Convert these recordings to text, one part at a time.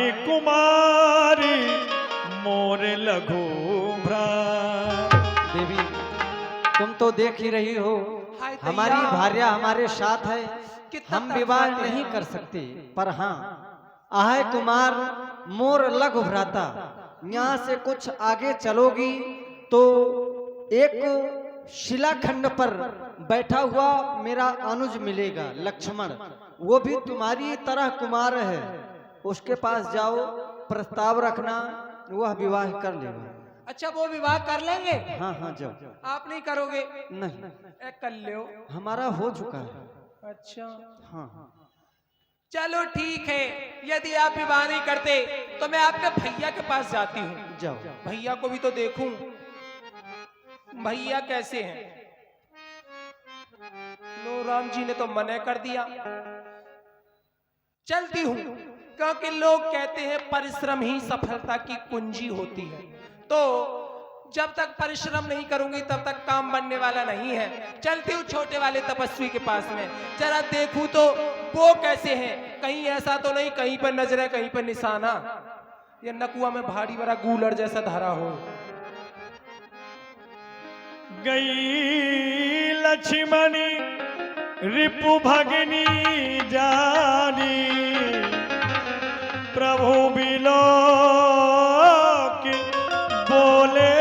आए कुमारी मोर लघु भ्रात। देवी तुम तो देख ही रही हो, हमारी भार्या हमारे साथ है, हम विवाह नहीं कर सकते। पर हाँ, आहे कुमार मोर लघु भ्राता, यहाँ से कुछ आगे चलोगी तो एक शिलाखंड पर बैठा हुआ मेरा अनुज मिलेगा, लक्ष्मण। वो भी तुम्हारी तरह कुमार है, उसके पास जाओ, प्रस्ताव रखना, वह विवाह कर लेगा। अच्छा, वो विवाह कर लेंगे? हाँ हाँ जाओ। आप नहीं करोगे? नहीं, कर लो, हमारा हो चुका है। अच्छा हाँ, चलो ठीक है, यदि आप विवाह नहीं करते तो मैं आपके भैया के पास जाती हूँ। जाओ। भैया को भी तो देखूं, भैया कैसे हैं। लो, राम जी ने तो मना कर दिया। चलती हूँ, क्योंकि लोग कहते हैं परिश्रम ही सफलता की कुंजी होती है। तो जब तक परिश्रम नहीं करूंगी तब तक काम बनने वाला नहीं है। चलती हूँ छोटे वाले तपस्वी के पास में, जरा देखूं तो वो कैसे हैं। कहीं ऐसा तो नहीं कहीं पर नजर है कहीं पर निशाना, ये नकुआ में भारी बड़ा गूलर जैसा धारा हो। गई लक्ष्मणी रिपु भगिनी जानी, प्रभु बिलो बोले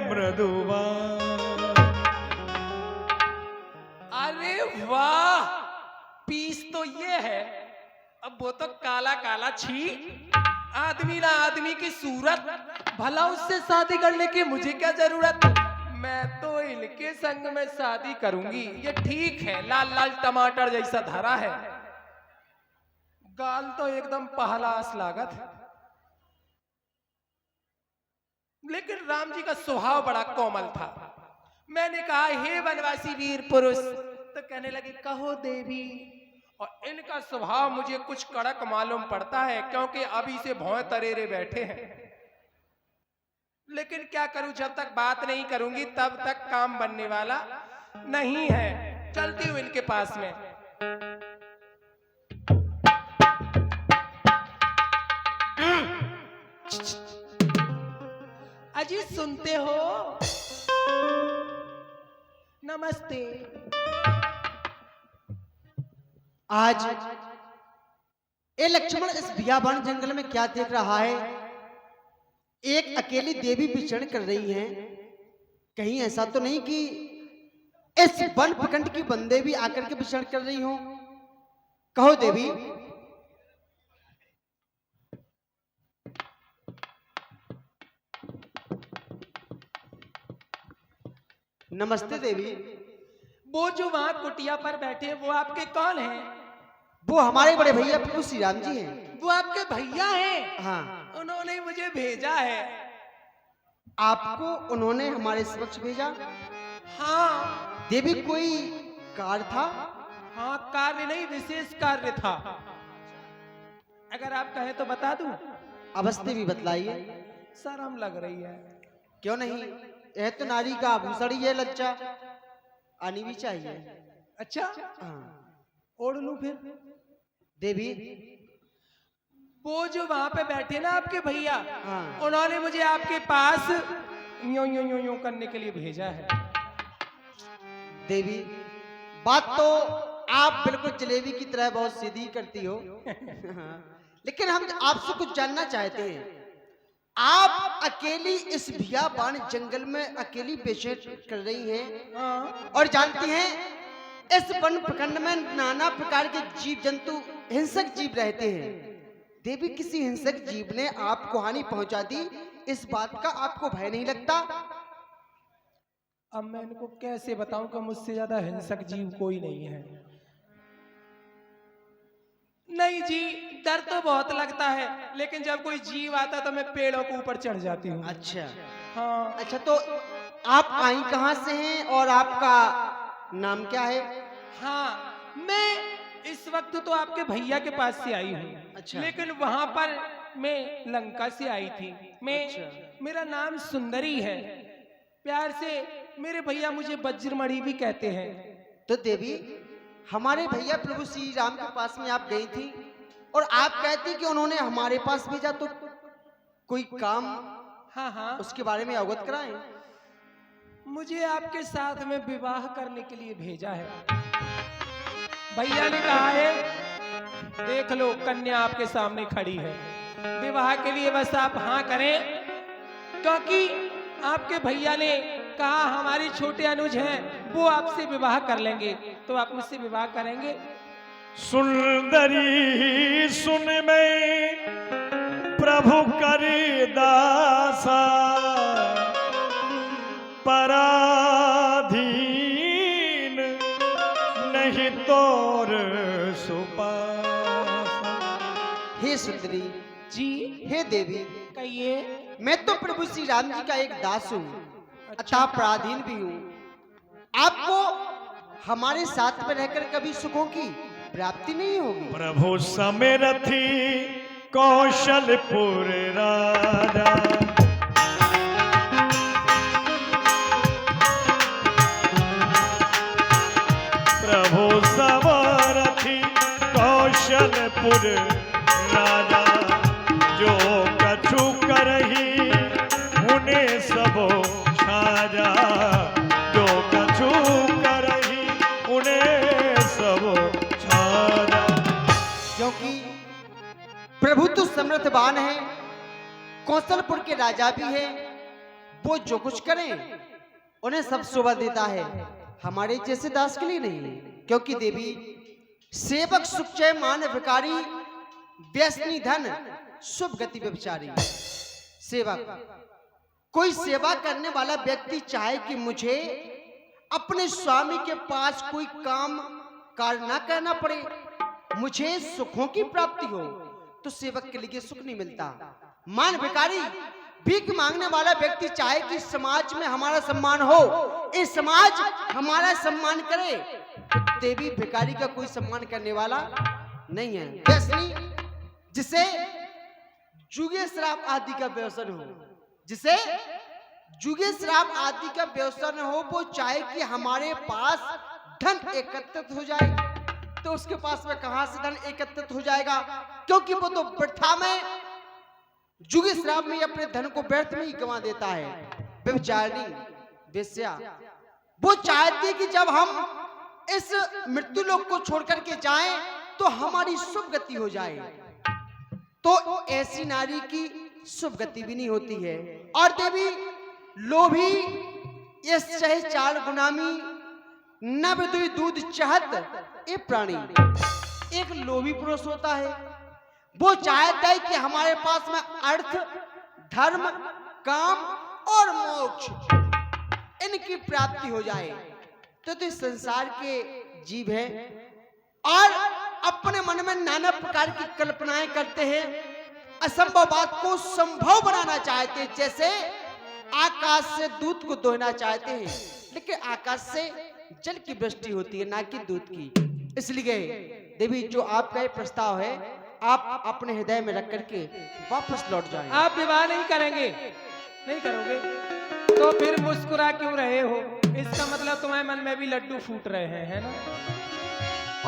मृदुवान। अरे वाह, पीस तो ये है, अब वो तो काला काला छी। आदमी ना आदमी की सूरत, भला उससे शादी करने की मुझे क्या जरूरत। मैं तो इनके संग में शादी करूंगी। ये ठीक है, लाल लाल टमाटर जैसा धरा है, गाल तो एकदम पहलास लागत। लेकिन राम जी का स्वभाव बड़ा कोमल था। मैंने कहा हे वनवासी वीर पुरुष, तो कहने लगे कहो देवी। और इनका स्वभाव मुझे कुछ कड़क मालूम पड़ता है, क्योंकि अभी से भौं तरेरे बैठे हैं। लेकिन क्या करूं, जब तक बात नहीं करूंगी तब तक काम बनने वाला नहीं है। चलती हूं इनके पास में। अजी सुनते हो? नमस्ते। आज ये लक्ष्मण इस बियाबान जंगल में क्या देख रहा है? एक अकेली देवी विचरण कर रही हैं। कहीं ऐसा तो नहीं कि इस वन प्रखंड की बंदे भी आकर के विचरण कर रही हो? कहो देवी। नमस्ते देवी। वो जो वहां कुटिया पर बैठे हैं वो आपके कौन हैं? वो हमारे बड़े भैया प्रभु श्री राम जी हैं। वो आपके भैया हैं? हाँ। उन्होंने मुझे भेजा है। आपको उन्होंने हमारे समक्ष भेजा? हाँ। देवी कोई कार्य था? हाँ, कार्य नहीं, विशेष कार्य था। अगर आप कहें तो बता दूं? अवस्था भी बतलाइए। शर्म लग रही है। क्यों नहीं, यह तो नारी का आभूषण ही है, लज्जा आनी भी चाहिए। अच्छा, हाँ। ओढ़ लूं फिर? देवी वो जो वहां पे बैठे ना आपके भैया, हाँ। उन्होंने मुझे आपके पास यूं यूं यूं यूं करने के लिए भेजा है। देवी बात तो आप बिल्कुल जलेबी की तरह बहुत सीधी करती हो। लेकिन हम आपसे कुछ जानना चाहते हैं। आप अकेली इस बियाबान जंगल में अकेली पेशेंट कर रही हैं। हाँ। और जानती हैं इस वन प्रखंड में नाना प्रकार के जीव जंतु हिंसक जीव रहते हैं। देवी किसी हिंसक जीव ने आपको हानि पहुंचा दी, इस बात का आपको भय नहीं लगता? अब मैं इनको कैसे बताऊं कि मुझसे ज्यादा हिंसक जीव कोई नहीं है। नहीं जी, डर तो बहुत लगता है, लेकिन जब कोई जीव आता तो मैं पेड़ों के ऊपर चढ़ जाती हूँ। अच्छा। हाँ। अच्छा, तो आप आई कहाँ से हैं और आपका नाम क्या है? हाँ, मैं इस वक्त तो आपके भैया के पास से आई हूँ। अच्छा। लेकिन वहां पर मैं लंका से आई थी। मेरा नाम सुंदरी है। प्यार से मेरे भैया मुझे वज्रमणि भी कहते हैं। तो देवी हमारे भैया प्रभु श्री राम के पास में आप गई थी, और आप कहती कि उन्होंने हमारे पास भेजा, तो कोई काम हाँ हाँ, उसके बारे में अवगत कराएं। मुझे आपके साथ में विवाह करने के लिए भेजा है। भैया ने कहा है, देख लो कन्या आपके सामने खड़ी है, विवाह के लिए बस आप हाँ करें, क्योंकि आपके भैया ने कहा हमारे छोटे अनुज हैं, वो आपसे विवाह कर लेंगे, तो आप मुझसे विवाह करेंगे? सुंदरी सुन मैं प्रभु करे दासा, पराधीन नहीं तोर सुपासा। हे सुंदरी जी हे देवी, कहिए। मैं तो प्रभु श्री राम जी का एक दास हूँ, अतः पराधीन भी हूँ। आपको हमारे साथ में रहकर कभी सुखों की प्राप्ति नहीं होगी। प्रभु समेरथी कौशलपुर राजा, प्रभु समरथी कौशलपुर राजा, जो कछु करही उन्हें सबो छाजा, जो कछु करही उन्हें सबो छाजा। क्योंकि प्रभु तो समर्थवान है, कौशलपुर के राजा भी है, वो जो कुछ करें उन्हें सब शोभा देता है, हमारे जैसे दास के लिए नहीं। क्योंकि देवी सेवक सुखचय मान विकारी, व्यसनी धन शुभ गति व्यभिचारी। सेवक, कोई सेवा करने वाला व्यक्ति चाहे कि मुझे अपने स्वामी के पास कोई काम कार्य ना करना पड़े, मुझे सुखों की प्राप्ति हो, तो सेवक के लिए सुख नहीं मिलता। मान भिखारी, भीख मांगने वाला व्यक्ति चाहे कि समाज में हमारा सम्मान हो, ये समाज हमारा सम्मान करे, तो देवी भिखारी का कोई सम्मान करने वाला नहीं है। व्यसनी, जिसे जुगे शराब आदि का व्यसन हो, जिसे जुगे शराब आदि का व्यसन हो, वो चाहे कि हमारे पास धन एकत्रित हो जाए, तो उसके पास में कहां से धन एकत्रित हो जाएगा, क्योंकि वो तो वृथा में जुगे शराब में अपने धन को व्यर्थ में ही गंवा देता है। व्यभिचारिणी, वेश्या, वो चाहती है कि जब हम इस मृत्यु लोक को छोड़ करके जाएं तो हमारी शुभ गति हो जाए, तो ऐसी नारी की शुभ गति भी नहीं होती है। और देवी लोभी, ये चाहे 4 गुनामी, नव दुई दूध चाहत ये प्राणी, एक लोभी पुरुष होता है, वो चाहता है कि हमारे पास में अर्थ, धर्म, काम और मोक्ष इनकी प्राप्ति हो जाए। तो इस संसार के जीव है और अपने मन में नाना प्रकार की कल्पनाएं करते हैं, असंभव बात को संभव बनाना चाहते हैं। जैसे आकाश से दूध को दोहना चाहते हैं, लेकिन आकाश से जल की वृष्टि होती है, ना कि दूध की। इसलिए देवी, जो आपका ये प्रस्ताव है, आप अपने हृदय में रख करके वापस लौट जाएं। आप विवाह नहीं करेंगे? नहीं करोगे तो फिर मुस्कुरा क्यों रहे हो? इसका मतलब तुम्हारे मन में भी लड्डू फूट रहे हैं, है ना?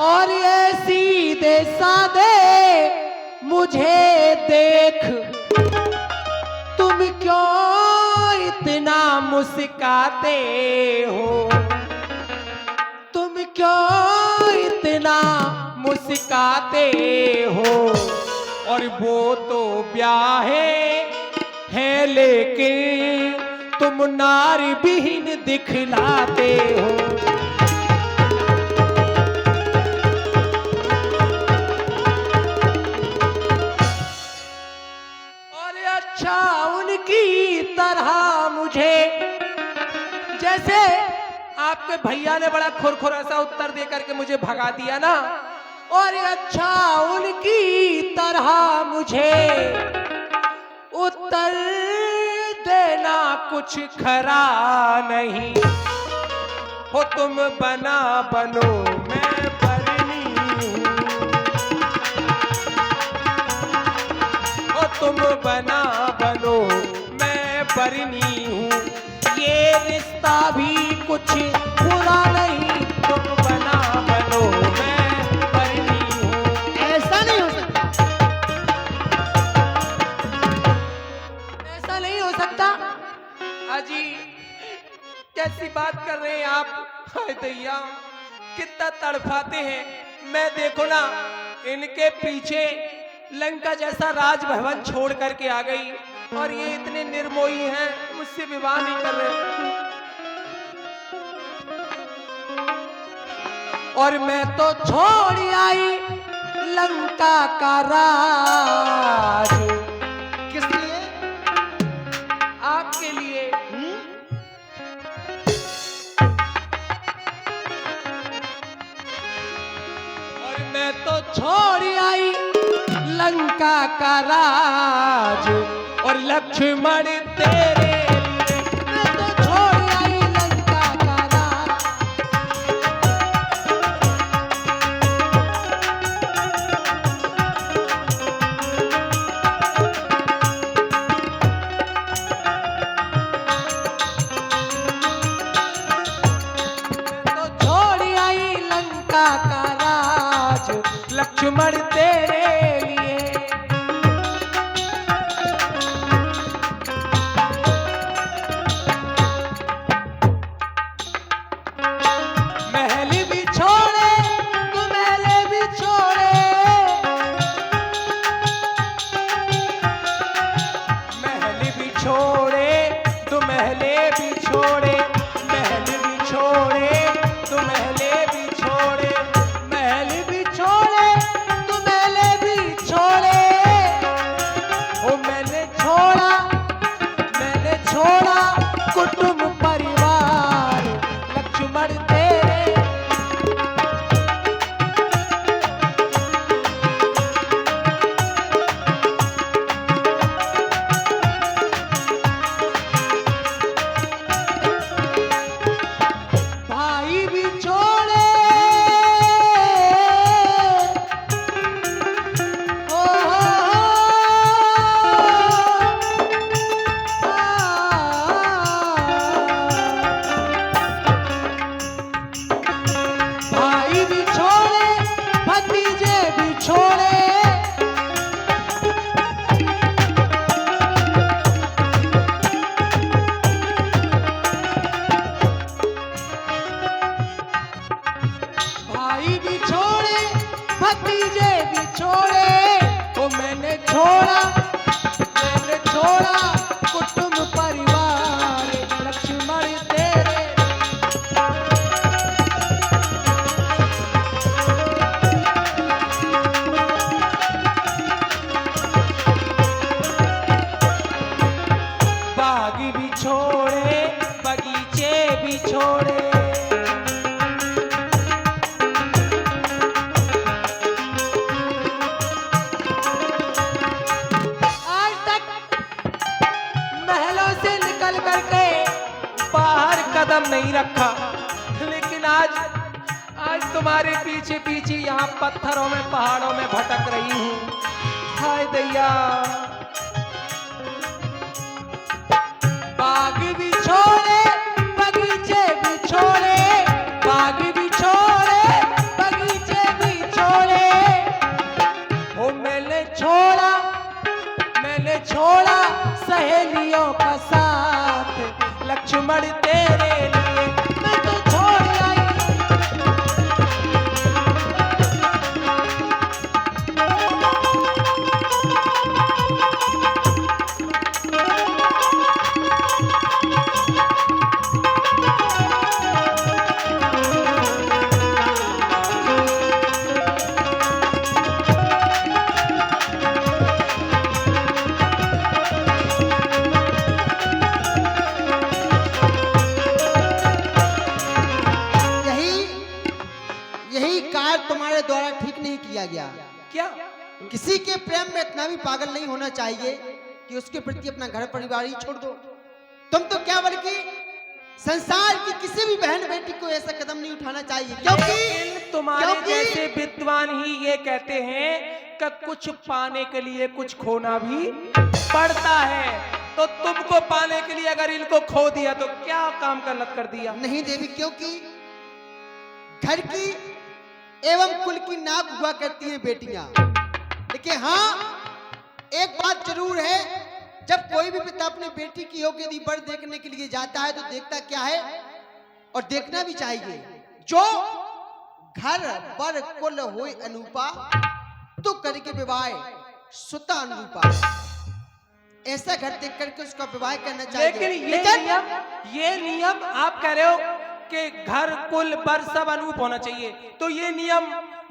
और ये सीधे साधे मुझे देख, तुम क्यों इतना मुस्काते हो, तुम क्यों इतना मुस्काते हो, और वो तो ब्याहे है लेकिन तुम नारी विहीन दिखलाते हो। और अच्छा उनकी तरह मुझे, जैसे आपके भैया ने बड़ा खुरखुरा सा उत्तर देकर के मुझे भगा दिया ना, और अच्छा उनकी तरह मुझे उत्तर देना कुछ खरा नहीं हो। तुम बना बनो मैं बरनी हूँ, हो तुम बना बनो मैं बरनी हूँ, ये रिश्ता भी कुछ बुरा नहीं, तुम बना बनो मैं बरनी हूँ। ऐसा नहीं हो सकता। कैसी बात कर रहे हैं आप? हाय दैया, कितना तड़पाते हैं। मैं देखो ना, इनके पीछे लंका जैसा राजभवन छोड़ करके आ गई और ये इतने निर्मोही हैं, मुझसे विवाह नहीं कर रहे। और मैं तो छोड़ आई लंका का राज। किस लिए? आपके लिए। और मैं तो छोड़ आई लंका का राज और लक्ष्मण तेरे लिए। मैं तो छोड़ आई लंका का राज। मैं तो छोड़ आई लंका का राज लक्ष्मण तेरे लिए। महल भी छोड़े तो महले भी छोड़े, महल भी छोड़े तो महले भी छोड़े, महल भी छोड़े तो महले भी छोड़े, महल भी छोड़े तो महले भी छोड़े। ओ मैंने छोड़ा कुटुंब परिवार लक्ष्मण तेरे। भाई भी छोड़े, ओ भाई भी छोड़े, भतीजे भी छोड़े। भाई भी छोड़े, भतीजे भी छोड़े। ओ मैंने छोड़ा कुटुंब परिवार लक्ष्मण तेरे। बाग भी छोड़े, बगीचे भी छोड़े। आज तक महलों से निकल करके बाहर कदम नहीं रखा, लेकिन आज तुम्हारे पीछे पीछे यहाँ पत्थरों में पहाड़ों में भटक रही हूँ। हाय दैया, बाग भी छोड़े, बगीचे भी छोड़े, बाग भी छोड़े, बगीचे भी छोड़े। ओ मैंने छोड़ा सहेलियों का साथ लक्ष्मण तेरे लिए। मैं तो छोड़ आई। तुम्हारे द्वारा ठीक नहीं किया गया। क्या? किसी के प्रेम में इतना भी पागल नहीं होना चाहिए कि उसके प्रति अपना घर परिवार ही छोड़ दो। तुम तो क्या बल्कि संसार की किसी भी बहन बेटी को ऐसा कदम नहीं उठाना चाहिए, क्योंकि तुम्हारे जैसे विद्वान ही ये कहते हैं कि कुछ पाने के लिए कुछ खोना भी पड़ता है। तो तुमको पाने के लिए अगर इनको खो दिया तो क्या काम गलत कर दिया? नहीं देवी, क्योंकि घर की एवं कुल की नाक हुआ करती हैं बेटियां। देखिए हाँ, एक बात जरूर है, जब कोई भी पिता अपने बेटी की योग्य वर देखने के लिए जाता है तो देखता क्या है और देखना भी चाहिए। जो घर बर कुल होय अनुपा, तो करके विवाह सुता अनुरूपा। ऐसा घर देख करके उसका विवाह करना चाहिए। लेकिन ये नियम आप कह रहे हो कि घर कुल बर सब अनूप होना चाहिए, तो ये नियम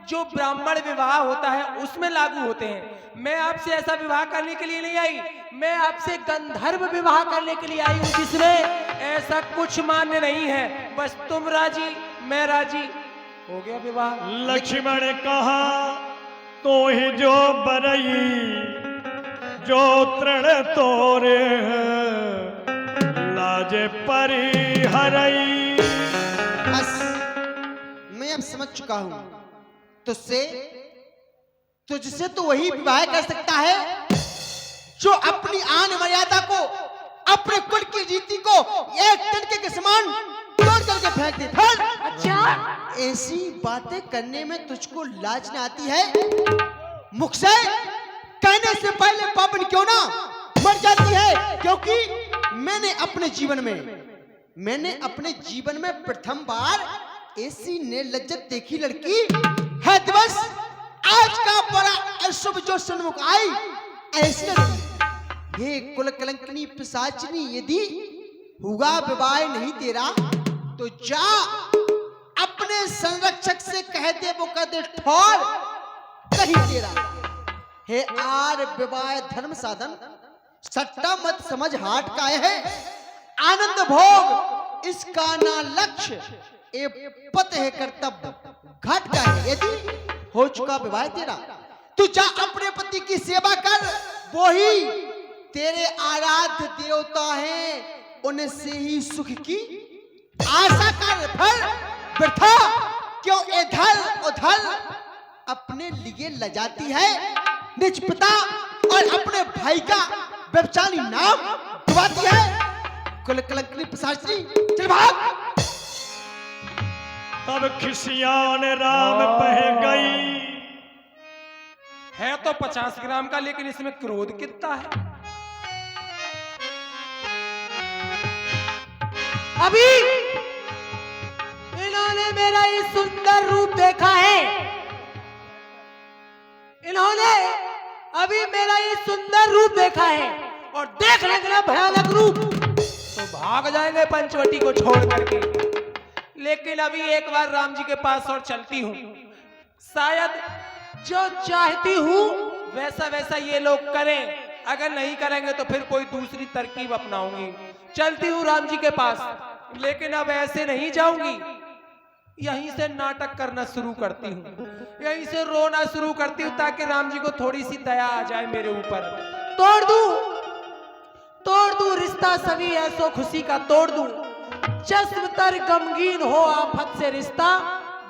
जो ब्राह्मण विवाह होता है उसमें लागू होते हैं। मैं आपसे ऐसा विवाह करने के लिए नहीं आई, मैं आपसे गंधर्व विवाह करने के लिए आई हूँ, जिसमें ऐसा कुछ मान्य नहीं है। बस तुम राजी, मैं राजी, हो गया विवाह। लक्ष्मण कहा तो ही जो बरई, जो तृण तोरे लाजे परी हरई। बस मैं अब समझ चुका हूं। तुझसे तो वही विवाह कर सकता है जो अपनी आन मर्यादा को, अपने कुल की रीति को एक तड़के के समान तोड़ करके फेंक दे। अच्छा, ऐसी बातें करने में तुझको लाज न आती है? मुख से कहने से पहले पापन क्यों ना मर जाती है? क्योंकि मैंने अपने जीवन में प्रथम बार ऐसी निर्लज्जत देखी लड़की है। दिवस आज का बड़ा अशुभ जो सन्मुख आई, ऐसी लड़की, ये कुल कलंकनी पिशाचिनी, यदि हुआ विवाह नहीं तेरा तो जा अपने संरक्षक से कह दे, वो कह दे ठोर कहीं तेरा है। आर विवाह धर्म साधन, सट्टा मत समझ हाट का है। आनंद भोग इसका ना लक्ष्य, ए पत है कर्तव्य घाट का है। यदि हो चुका विवाह तेरा, तू जा अपने पति की सेवा कर, वो ही तेरे आराध्य देवता हैं, उनसे ही सुख की आशा कर। फिर वृथा क्यों इधर उधर अपने लिए लजाती है? निज पिता और अपने भाई का व्यभिचारी नाम डुबाती है। कुल कलंकनी पिशाचिनी, चल भाग। तब खिसियान राम बह गई। है तो 50 ग्राम का, लेकिन इसमें क्रोध कितना है। अभी इन्होंने मेरा ये सुंदर रूप देखा है, इन्होंने अभी मेरा ये सुंदर रूप देखा है, और देख लेना भयानक रूप तो भाग जाएंगे पंचवटी को छोड़ करके। लेकिन अभी एक बार राम जी के पास और चलती हूँ, शायद जो चाहती हूँ वैसा वैसा ये लोग करें। अगर नहीं करेंगे तो फिर कोई दूसरी तरकीब अपनाऊंगी। चलती हूँ राम जी के पास, लेकिन अब ऐसे नहीं जाऊंगी। यहीं से नाटक करना शुरू करती हूँ, यहीं से रोना शुरू करती हूँ, ताकि राम जी को थोड़ी सी दया आ जाए मेरे ऊपर। तोड़ दूं रिश्ता सभी ऐसो खुशी का, तोड़ दूं चश्म तर गमगीन हो आफत से रिश्ता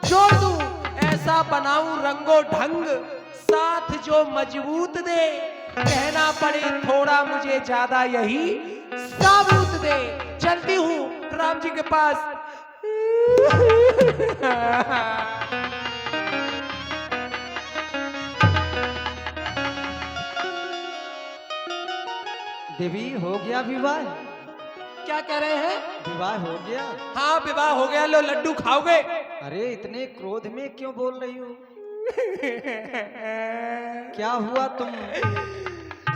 जोड़ दूं। ऐसा बनाऊं रंगो ढंग साथ जो मजबूत दे, कहना पड़े थोड़ा मुझे ज्यादा यही साबूत दे। चलती हूँ राम जी के पास। देवी हो गया विवाह? क्या कह रहे हैं? विवाह हो गया? हाँ विवाह हो गया। लो लड्डू खाओगे? अरे इतने क्रोध में क्यों बोल रही हो? क्या हुआ तुम?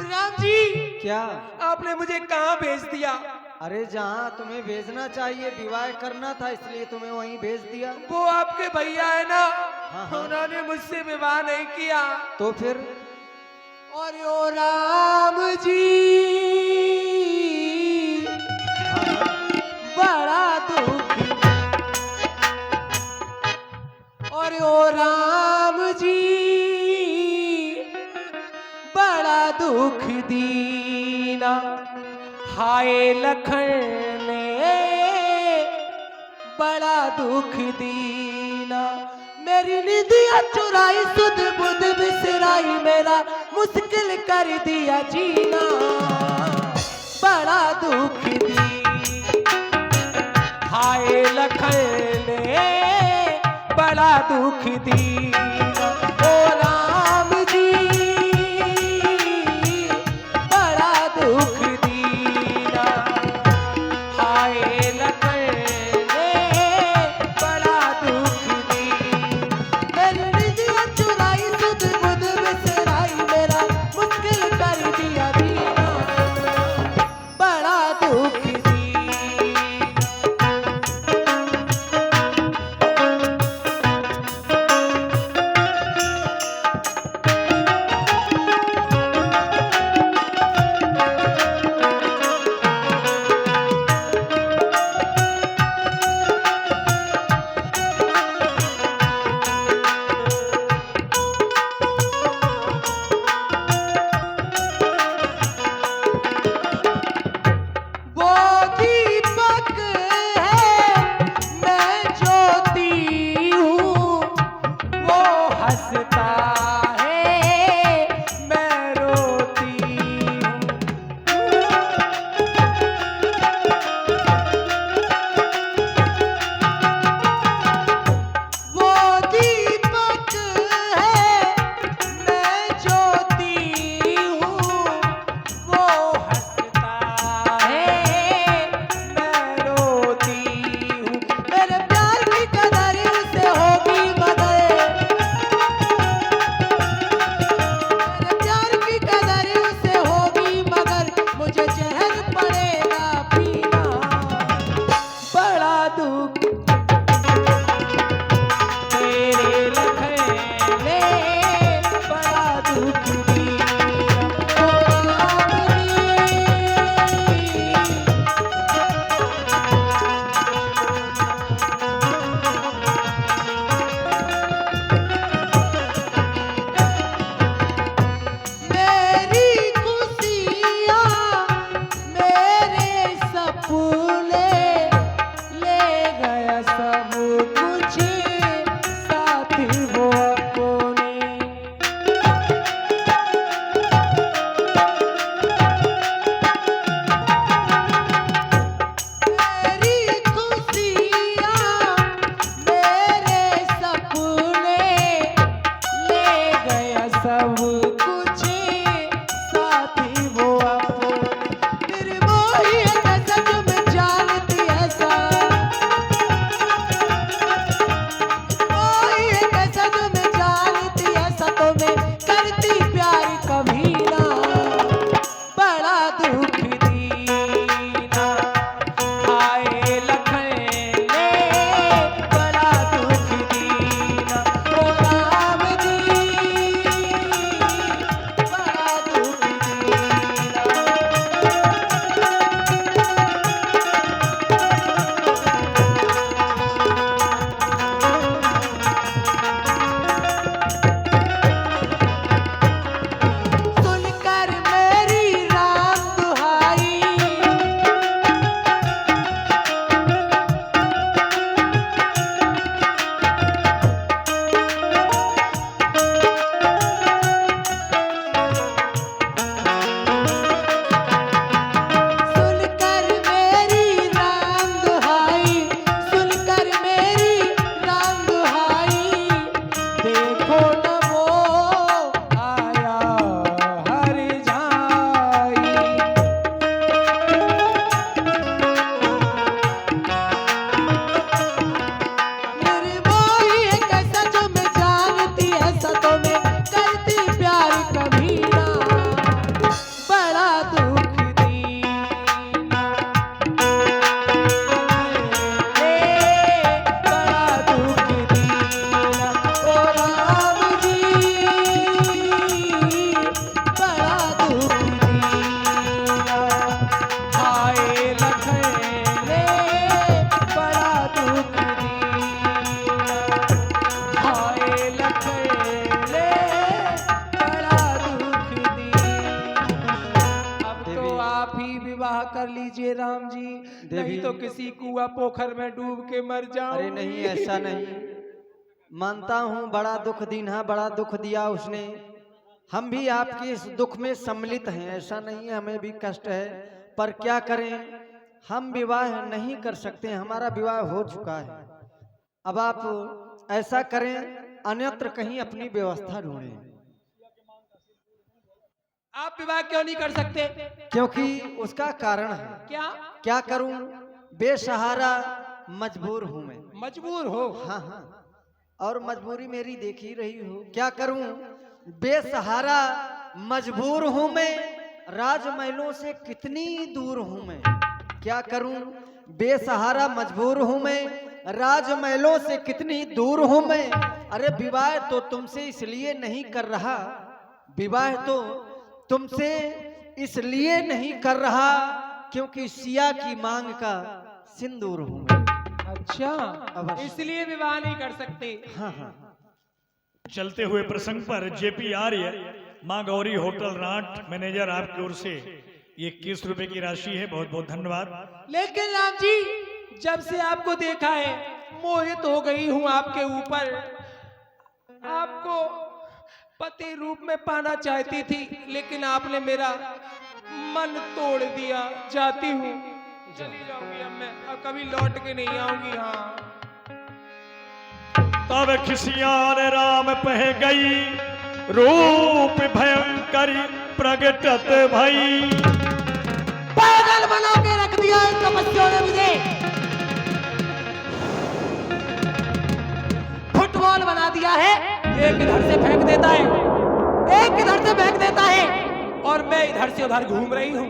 राम जी, क्या आपने मुझे कहाँ भेज दिया? अरे जहाँ तुम्हें भेजना चाहिए, विवाह करना था, इसलिए तुम्हें वहीं भेज दिया। वो आपके भैया है ना, हाँ, हाँ। उन्होंने मुझसे विवाह नहीं किया। तो फिर? और यो राम जी बड़ा दुख, और यो राम जी बड़ा दुख दीना। हाय लखन ने बड़ा दुख दीना। मेरी निधिया चुराई सुध बुध बिसराई, मेरा मुश्किल कर दिया जीना। बड़ा दुख दी हाय लखन ने बड़ा दुख दीना। ओ राम जी बड़ा दुख दीना। हाय लखन ने कर लीजिए राम जी, नहीं तो किसी कुआं पोखर में डूब के मर जाऊं। अरे नहीं, ऐसा नहीं, मानता हूँ बड़ा दुख दीना, बड़ा दुख दिया उसने, हम भी आपके इस दुख में सम्मिलित हैं, ऐसा नहीं है, हमें भी कष्ट है, पर क्या करें, हम विवाह नहीं कर सकते, हमारा विवाह हो चुका है। अब आप ऐसा करें, अन्यत्र कहीं अपनी व्यवस्था ढूंढें। आप विवाह क्यों नहीं कर सकते? क्योंकि उसका कारण है। क्या करूं, बेसहारा मजबूर हूं मैं। मजबूर हो? हाँ हाँ, और मजबूरी मेरी देख ही रही हो, क्या करूं, बेसहारा मजबूर हूं मैं, राजमहलों से कितनी दूर हूं मैं। क्या करूं, बेसहारा मजबूर हूं मैं, राजमहलों से कितनी दूर हूं मैं। अरे विवाह तो तुमसे इसलिए नहीं कर रहा, विवाह तो तुमसे इसलिए नहीं कर रहा क्योंकि सिया की मांग का सिंदूर हूं मैं। अच्छा, अवश्य। इसलिए विवाह नहीं कर सकते। हाँ हाँ। चलते हुए प्रसंग पर जेपी आर्य, माँ गौरी होटल रांट, मैनेजर, आपकी ओर से ये 21 रुपए की राशि है, बहुत बहुत धन्यवाद। लेकिन राम जी, जब से आपको देखा है मोहित हो गई हूँ आपके ऊपर, आपको पति रूप में पाना चाहती थी, लेकिन आपने मेरा मन तोड़ दिया। जाती हूँ, चली जाऊंगी अब मैं, अब कभी लौट के नहीं आऊंगी। हाँ। तब खिसियान राम पह गई, रूप भयंकर प्रगटत भई। पागल बना के रख दिया इन तपस्वियों ने मुझे, फुटबॉल बना दिया है। एक इधर से फेंक देता है, एक इधर से फेंक देता है, और मैं इधर से उधर घूम रही हूँ।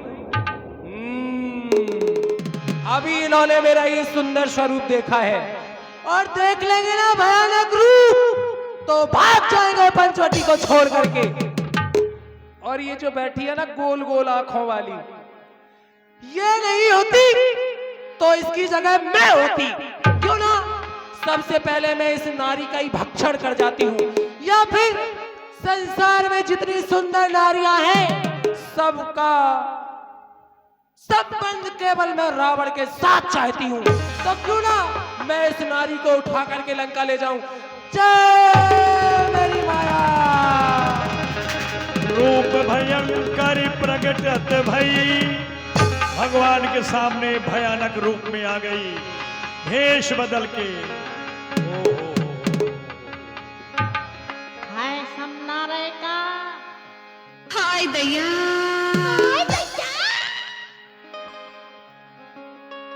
अभी इन्होंने मेरा ये सुंदर स्वरूप देखा है, और देख लेंगे ना भयानक रूप तो भाग जाएंगे पंचवटी को छोड़ करके। और ये जो बैठी है ना गोल गोल आंखों वाली, ये नहीं होती तो इसकी जगह मैं होती, क्यों ना? सबसे पहले मैं इस नारी का ही भक्षण कर जाती हूँ, या फिर संसार में जितनी सुंदर नारियां हैं सबका संबंध केवल मैं रावण के साथ चाहती हूँ। तो क्यों ना मैं इस नारी को उठा करके लंका ले जाऊं। जय मेरी माया। रूप भयंकर प्रगटत भई, भगवान के सामने भयानक रूप में आ गई, भेष बदल के। हाय समना रहेगा, हाय दैया।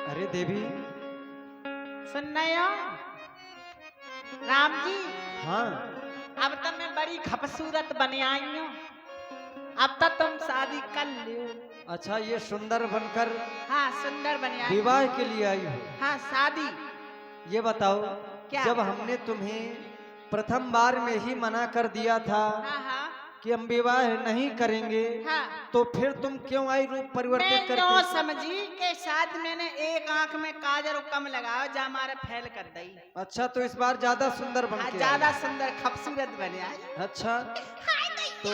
अरे देवी। सुन रहे हो राम जी? हाँ। अब तो मैं बड़ी खूबसूरत बने आई हूँ, अब तो तुम शादी कर लो। अच्छा, ये सुंदर बनकर हाँ, सुंदर बने आई। विवाह के लिए आई हो? हाँ, शादी। ये बताओ, क्या? जब हमने तुम्हें प्रथम बार में ही मना कर दिया था हाँ हाँ कि हम विवाह नहीं करेंगे, हाँ। तो फिर तुम क्यों आई रूप परिवर्तित मैं करके? तो समझी के शायद मैंने एक आंख में काजल कम लगाया, जा हमारे फैल कर दी। अच्छा, तो इस बार ज्यादा सुंदर बन हाँ, के ज्यादा आई। सुंदर खूबसूरत बने आई। अच्छा,